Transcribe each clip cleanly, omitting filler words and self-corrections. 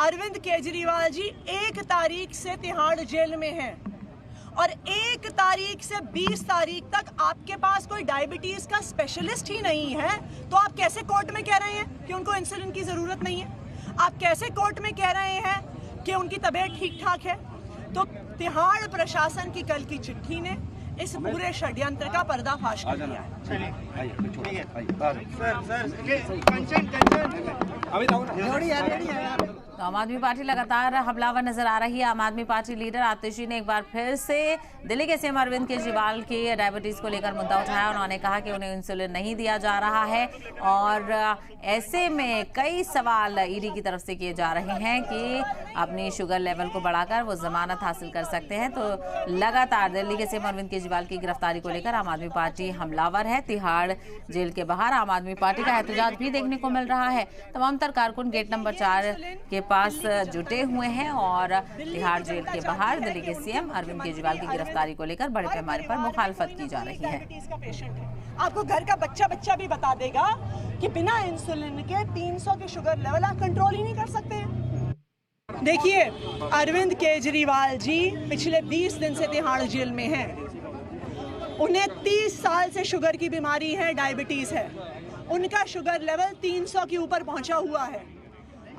अरविंद केजरीवाल जी 1 तारीख से तिहाड़ जेल में हैं और 1 तारीख से 20 तारीख तक आपके पास कोई डायबिटीज का स्पेशलिस्ट ही नहीं है, तो आप कैसे कोर्ट में कह रहे हैं कि उनको इंसुलिन की जरूरत नहीं है? आप कैसे कोर्ट में कह रहे हैं कि उनकी तबीयत ठीक ठाक है? तो तिहाड़ प्रशासन की कल की चिट्ठी ने इस पूरे षड्यंत्र का पर्दाफाश कर दिया है। तो आम आदमी पार्टी लगातार हमलावर नजर आ रही है। आम आदमी पार्टी लीडर आतिशी ने एक बार फिर से दिल्ली के सीएम अरविंद केजरीवाल की डायबिटीज को लेकर मुद्दा उठाया। उन्होंने कहा कि उन्हें इंसुलिन नहीं दिया जा रहा है और ऐसे में कई सवाल ईडी की तरफ से किए जा रहे हैं कि अपनी शुगर लेवल को बढ़ाकर वो जमानत हासिल कर सकते हैं। तो लगातार दिल्ली के सीएम अरविंद केजरीवाल की गिरफ्तारी को लेकर आम आदमी पार्टी हमलावर है। तिहाड़ जेल के बाहर आम आदमी पार्टी का एहतजाज भी देखने को मिल रहा है। तमाम तर कारकुन गेट नंबर 4 के पास जुटे हुए हैं और तिहाड़ जेल के बाहर दिल्ली के सीएम अरविंद केजरीवाल की गिरफ्तारी को लेकर बड़े पैमाने पर मुखालफत की जा रही है। आपको घर का बच्चा भी बता देगा कि बिना इंसुलिन के 300 के शुगर लेवल आप कंट्रोल ही नहीं कर सकते हैं। देखिए, अरविंद केजरीवाल जी पिछले 20 दिन से तिहाड़ जेल में हैं। उन्हें 30 साल से शुगर की बीमारी है, डायबिटीज है। उनका शुगर लेवल 300 के ऊपर पहुंचा हुआ है।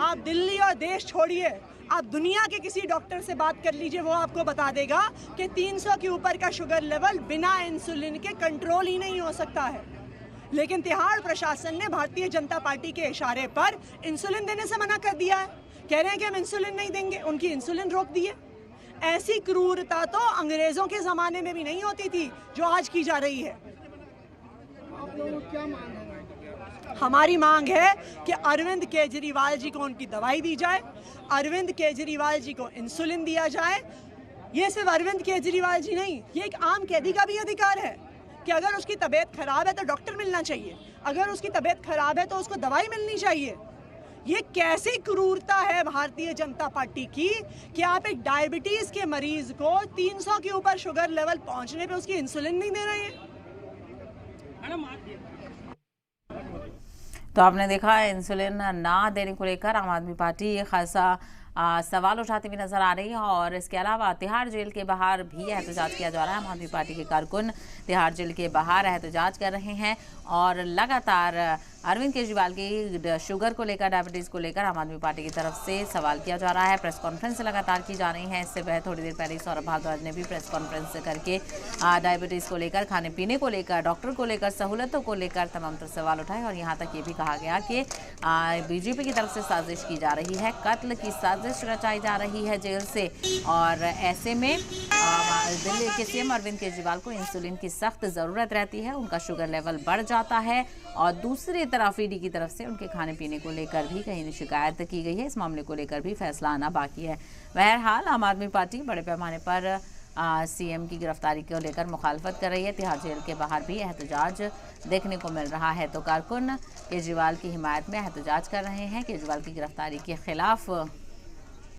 आप दिल्ली और देश छोड़िए, आप दुनिया के किसी डॉक्टर से बात कर लीजिए, वो आपको बता देगा कि 300 के ऊपर का शुगर लेवल बिना इंसुलिन के कंट्रोल ही नहीं हो सकता है। लेकिन तिहाड़ प्रशासन ने भारतीय जनता पार्टी के इशारे पर इंसुलिन देने से मना कर दिया है। कह रहे हैं कि हम इंसुलिन नहीं देंगे, उनकी इंसुलिन रोक दी है। ऐसी क्रूरता तो अंग्रेजों के जमाने में भी नहीं होती थी जो आज की जा रही है। आप लोगों को क्या मांग है? हमारी मांग है कि अरविंद केजरीवाल जी को उनकी दवाई दी जाए, अरविंद केजरीवाल जी को इंसुलिन दिया जाए। ये सिर्फ अरविंद केजरीवाल जी नहीं, ये एक आम कैदी का भी अधिकार है कि अगर उसकी तबीयत खराब है तो डॉक्टर मिलना चाहिए, अगर उसकी तबीयत खराब है तो उसको दवाई मिलनी चाहिए। ये कैसी क्रूरता है भारतीय जनता पार्टी की कि आप एक डायबिटीज के मरीज को 300 के ऊपर शुगर लेवल पहुंचने पे उसकी इंसुलिन नहीं दे रहे हैं। तो आपने देखा इंसुलिन ना देने को लेकर आम आदमी पार्टी खासा सवाल उठाती हुई नजर आ रही है और इसके अलावा तिहाड़ जेल के बाहर भी एहतजाज किया जा रहा है। आम आदमी पार्टी के कारकुन तिहाड़ जेल के बाहर एहतजाज कर रहे हैं और लगातार अरविंद केजरीवाल की शुगर को लेकर, डायबिटीज को लेकर आम आदमी पार्टी की तरफ से सवाल किया जा रहा है। प्रेस कॉन्फ्रेंस लगातार की जा रही है। इससे पहले थोड़ी देर पहले सौरभ भारद्वाज ने भी प्रेस कॉन्फ्रेंस करके डायबिटीज को लेकर, खाने पीने को लेकर, डॉक्टर को लेकर, सहूलतों को लेकर तमाम तरह सवाल उठाए और यहाँ तक ये भी कहा गया कि बीजेपी की तरफ से साजिश की जा रही है, कत्ल की साजिश रचाई जा रही है जेल से। और ऐसे में दिल्ली के सीएम अरविंद केजरीवाल को इंसुलिन की सख्त ज़रूरत रहती है, उनका शुगर लेवल बढ़ जाता है और दूसरी तरफ ईडी की तरफ से उनके खाने पीने को लेकर भी कहीं शिकायत की गई है। इस मामले को लेकर भी फैसला आना बाकी है। बहरहाल आम आदमी पार्टी बड़े पैमाने पर सीएम की गिरफ्तारी को लेकर मुखालफत कर रही है। तिहाड़ जेल के बाहर भी एहतजाज देखने को मिल रहा है। तो कारकुन केजरीवाल की हिमायत में एहतजाज कर रहे हैं, केजरीवाल की गिरफ्तारी के खिलाफ